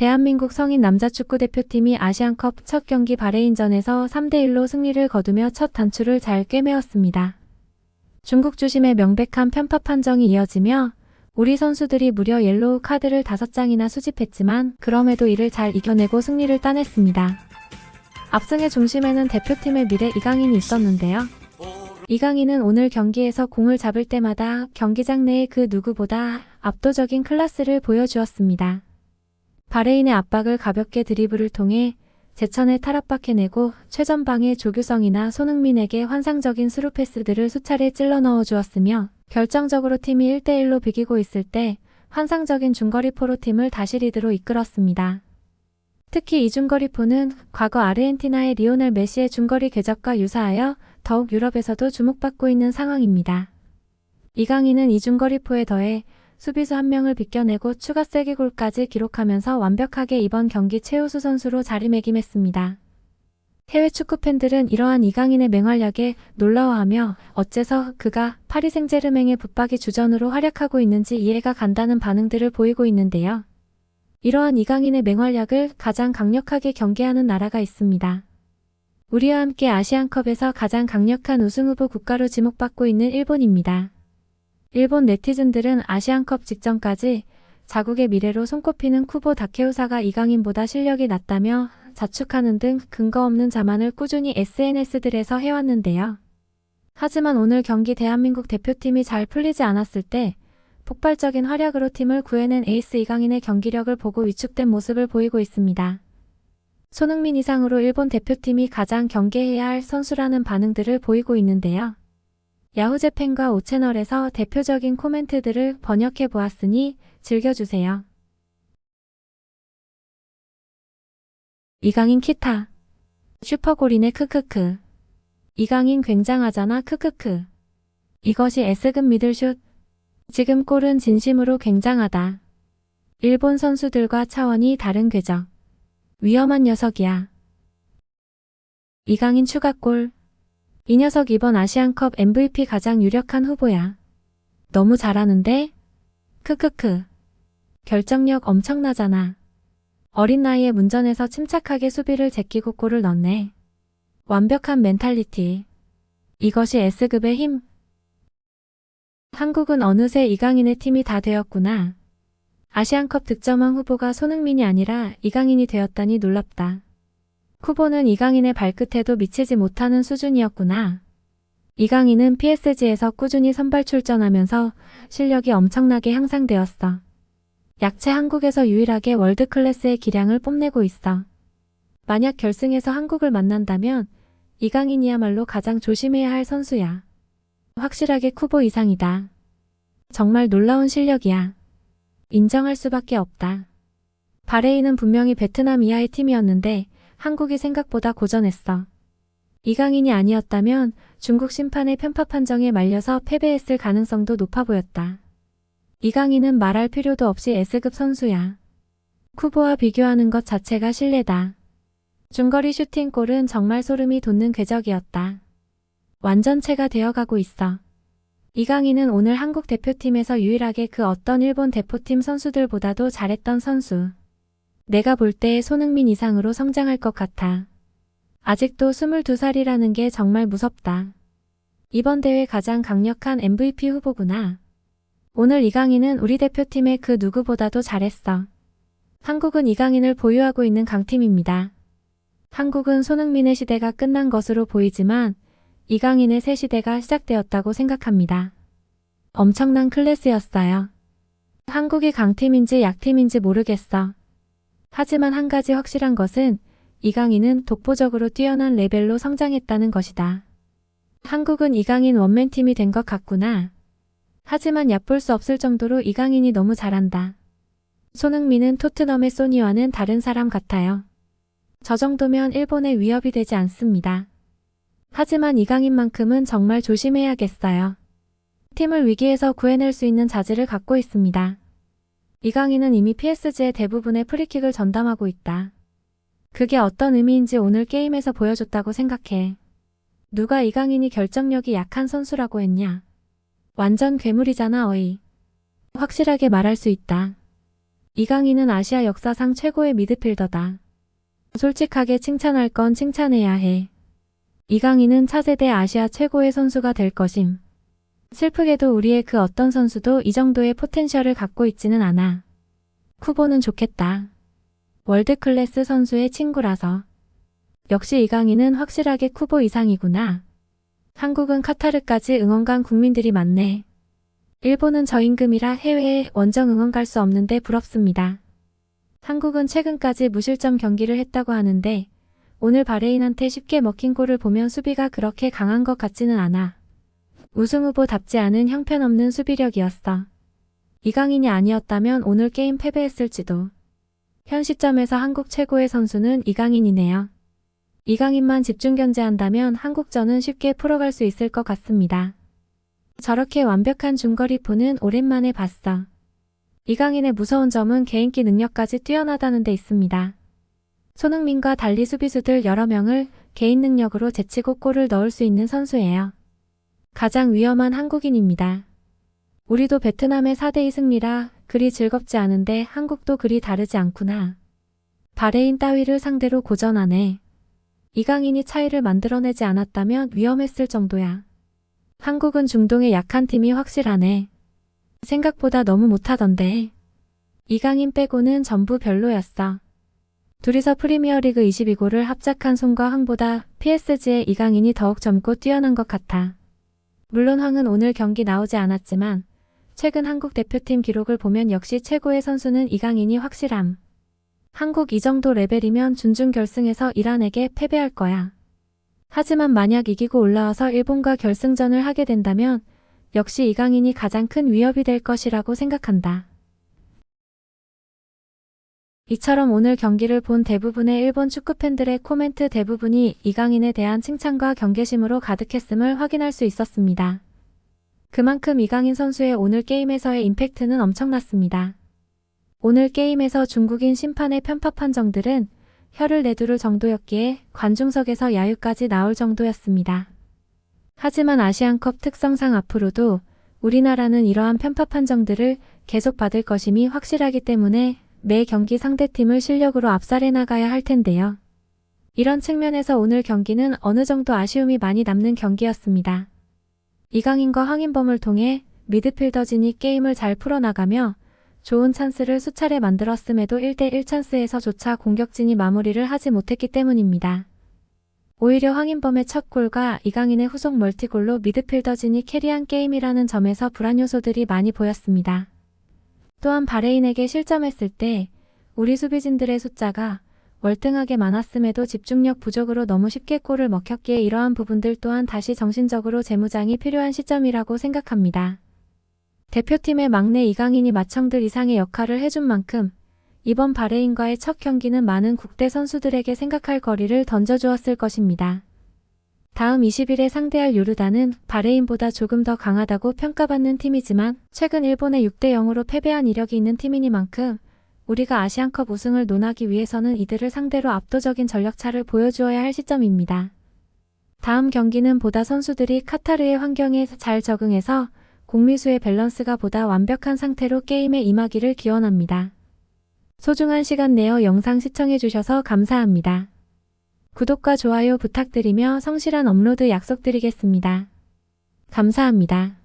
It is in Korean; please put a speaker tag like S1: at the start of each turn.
S1: 대한민국 성인 남자 축구대표팀이 아시안컵 첫 경기 바레인전에서 3대1로 승리를 거두며 첫 단추를 잘 꿰매었습니다. 중국 주심의 명백한 편파 판정이 이어지며 우리 선수들이 무려 옐로우 카드를 5장이나 수집했지만 그럼에도 이를 잘 이겨내고 승리를 따냈습니다. 압승의 중심에는 대표팀의 미래 이강인이 있었는데요. 이강인은 오늘 경기에서 공을 잡을 때마다 경기장 내의 그 누구보다 압도적인 클래스를 보여주었습니다. 바레인의 압박을 가볍게 드리블을 통해 제천에 탈압박해내고 최전방의 조규성이나 손흥민에게 환상적인 스루 패스들을 수차례 찔러 넣어주었으며 결정적으로 팀이 1대1로 비기고 있을 때 환상적인 중거리포로 팀을 다시 리드로 이끌었습니다. 특히 이 중거리포는 과거 아르헨티나의 리오넬 메시의 중거리 궤적과 유사하여 더욱 유럽에서도 주목받고 있는 상황입니다. 이강인은 이 중거리포에 더해 수비수 한 명을 비껴내고 추가 쐐기골까지 기록하면서 완벽하게 이번 경기 최우수 선수로 자리매김했습니다. 해외 축구 팬들은 이러한 이강인의 맹활약에 놀라워하며 어째서 그가 파리 생제르맹의 붙박이 주전으로 활약하고 있는지 이해가 간다는 반응들을 보이고 있는데요. 이러한 이강인의 맹활약을 가장 강력하게 경계하는 나라가 있습니다. 우리와 함께 아시안컵에서 가장 강력한 우승후보 국가로 지목받고 있는 일본입니다. 일본 네티즌들은 아시안컵 직전까지 자국의 미래로 손꼽히는 쿠보 다케우사가 이강인보다 실력이 낮다며 자축하는 등 근거 없는 자만을 꾸준히 SNS들에서 해왔는데요. 하지만 오늘 경기 대한민국 대표팀이 잘 풀리지 않았을 때 폭발적인 활약으로 팀을 구해낸 에이스 이강인의 경기력을 보고 위축된 모습을 보이고 있습니다. 손흥민 이상으로 일본 대표팀이 가장 경계해야 할 선수라는 반응들을 보이고 있는데요. 야후재팬과 오채널에서 대표적인 코멘트들을 번역해 보았으니 즐겨주세요. 이강인 키타. 슈퍼골이네 크크크. 이강인 굉장하잖아 크크크. 이것이 S급 미들슛. 지금 골은 진심으로 굉장하다. 일본 선수들과 차원이 다른 궤적. 위험한 녀석이야. 이강인 추가골. 이 녀석 이번 아시안컵 MVP 가장 유력한 후보야. 너무 잘하는데? 크크크. 결정력 엄청나잖아. 어린 나이에 문전에서 침착하게 수비를 제끼고 골을 넣네. 완벽한 멘탈리티. 이것이 S급의 힘. 한국은 어느새 이강인의 팀이 다 되었구나. 아시안컵 득점왕 후보가 손흥민이 아니라 이강인이 되었다니 놀랍다. 후보는 이강인의 발끝에도 미치지 못하는 수준이었구나. 이강인은 PSG에서 꾸준히 선발 출전하면서 실력이 엄청나게 향상되었어. 약체 한국에서 유일하게 월드클래스의 기량을 뽐내고 있어. 만약 결승에서 한국을 만난다면 이강인이야말로 가장 조심해야 할 선수야. 확실하게 쿠보 이상이다. 정말 놀라운 실력이야. 인정할 수밖에 없다. 바레인은 분명히 베트남 이하의 팀이었는데 한국이 생각보다 고전했어. 이강인이 아니었다면 중국 심판의 편파 판정에 말려서 패배했을 가능성도 높아 보였다. 이강인은 말할 필요도 없이 S급 선수야. 쿠보와 비교하는 것 자체가 실례다. 중거리 슈팅골은 정말 소름이 돋는 궤적이었다. 완전체가 되어가고 있어. 이강인은 오늘 한국 대표팀에서 유일하게 그 어떤 일본 대표팀 선수들보다도 잘했던 선수. 내가 볼 때 손흥민 이상으로 성장할 것 같아. 아직도 22살이라는 게 정말 무섭다. 이번 대회 가장 강력한 MVP 후보구나. 오늘 이강인은 우리 대표팀의 그 누구보다도 잘했어. 한국은 이강인을 보유하고 있는 강팀입니다. 한국은 손흥민의 시대가 끝난 것으로 보이지만 이강인의 새 시대가 시작되었다고 생각합니다. 엄청난 클래스였어요. 한국이 강팀인지 약팀인지 모르겠어. 하지만 한 가지 확실한 것은 이강인은 독보적으로 뛰어난 레벨로 성장했다는 것이다. 한국은 이강인 원맨팀이 된 것 같구나. 하지만 얕볼 수 없을 정도로 이강인이 너무 잘한다. 손흥민은 토트넘의 소니와는 다른 사람 같아요. 저 정도면 일본의 위협이 되지 않습니다. 하지만 이강인만큼은 정말 조심해야겠어요. 팀을 위기에서 구해낼 수 있는 자질을 갖고 있습니다. 이강인은 이미 PSG의 대부분의 프리킥을 전담하고 있다. 그게 어떤 의미인지 오늘 게임에서 보여줬다고 생각해. 누가 이강인이 결정력이 약한 선수라고 했냐? 완전 괴물이잖아 어이. 확실하게 말할 수 있다. 이강인은 아시아 역사상 최고의 미드필더다. 솔직하게 칭찬할 건 칭찬해야 해. 이강인은 차세대 아시아 최고의 선수가 될 것임. 슬프게도 우리의 그 어떤 선수도 이 정도의 포텐셜을 갖고 있지는 않아. 쿠보는 좋겠다. 월드클래스 선수의 친구라서. 역시 이강인은 확실하게 쿠보 이상이구나. 한국은 카타르까지 응원 간 국민들이 많네. 일본은 저임금이라 해외에 원정 응원 갈 수 없는데 부럽습니다. 한국은 최근까지 무실점 경기를 했다고 하는데 오늘 바레인한테 쉽게 먹힌 골을 보면 수비가 그렇게 강한 것 같지는 않아. 우승 후보답지 않은 형편없는 수비력이었어. 이강인이 아니었다면 오늘 게임 패배했을지도. 현 시점에서 한국 최고의 선수는 이강인이네요. 이강인만 집중 견제한다면 한국전은 쉽게 풀어갈 수 있을 것 같습니다. 저렇게 완벽한 중거리포는 오랜만에 봤어. 이강인의 무서운 점은 개인기 능력까지 뛰어나다는 데 있습니다. 손흥민과 달리 수비수들 여러 명을 개인 능력으로 제치고 골을 넣을 수 있는 선수예요. 가장 위험한 한국인입니다. 우리도 베트남의 4대2 승리라 그리 즐겁지 않은데 한국도 그리 다르지 않구나. 바레인 따위를 상대로 고전하네. 이강인이 차이를 만들어내지 않았다면 위험했을 정도야. 한국은 중동의 약한 팀이 확실하네. 생각보다 너무 못하던데. 이강인 빼고는 전부 별로였어. 둘이서 프리미어리그 22골을 합작한 손과 황보다 PSG의 이강인이 더욱 젊고 뛰어난 것 같아. 물론 황은 오늘 경기 나오지 않았지만 최근 한국 대표팀 기록을 보면 역시 최고의 선수는 이강인이 확실함. 한국 이 정도 레벨이면 준중 결승에서 이란에게 패배할 거야. 하지만 만약 이기고 올라와서 일본과 결승전을 하게 된다면 역시 이강인이 가장 큰 위협이 될 것이라고 생각한다. 이처럼 오늘 경기를 본 대부분의 일본 축구팬들의 코멘트 대부분이 이강인에 대한 칭찬과 경계심으로 가득했음을 확인할 수 있었습니다. 그만큼 이강인 선수의 오늘 게임에서의 임팩트는 엄청났습니다. 오늘 게임에서 중국인 심판의 편파 판정들은 혀를 내두를 정도였기에 관중석에서 야유까지 나올 정도였습니다. 하지만 아시안컵 특성상 앞으로도 우리나라는 이러한 편파 판정들을 계속 받을 것임이 확실하기 때문에 매 경기 상대팀을 실력으로 압살해 나가야 할 텐데요. 이런 측면에서 오늘 경기는 어느 정도 아쉬움이 많이 남는 경기였습니다. 이강인과 황인범을 통해 미드필더진이 게임을 잘 풀어나가며 좋은 찬스를 수차례 만들었음에도 1대1 찬스에서조차 공격진이 마무리를 하지 못했기 때문입니다. 오히려 황인범의 첫 골과 이강인의 후속 멀티골로 미드필더진이 캐리한 게임이라는 점에서 불안 요소들이 많이 보였습니다. 또한 바레인에게 실점했을 때 우리 수비진들의 숫자가 월등하게 많았음에도 집중력 부족으로 너무 쉽게 골을 먹혔기에 이러한 부분들 또한 다시 정신적으로 재무장이 필요한 시점이라고 생각합니다. 대표팀의 막내 이강인이 마청들 이상의 역할을 해준 만큼 이번 바레인과의 첫 경기는 많은 국대 선수들에게 생각할 거리를 던져주었을 것입니다. 다음 20일에 상대할 요르단은 바레인보다 조금 더 강하다고 평가받는 팀이지만 최근 일본에 6대0으로 패배한 이력이 있는 팀이니만큼 우리가 아시안컵 우승을 논하기 위해서는 이들을 상대로 압도적인 전력차를 보여주어야 할 시점입니다. 다음 경기는 보다 선수들이 카타르의 환경에 잘 적응해서 공미수의 밸런스가 보다 완벽한 상태로 게임에 임하기를 기원합니다. 소중한 시간 내어 영상 시청해주셔서 감사합니다. 구독과 좋아요 부탁드리며 성실한 업로드 약속드리겠습니다. 감사합니다.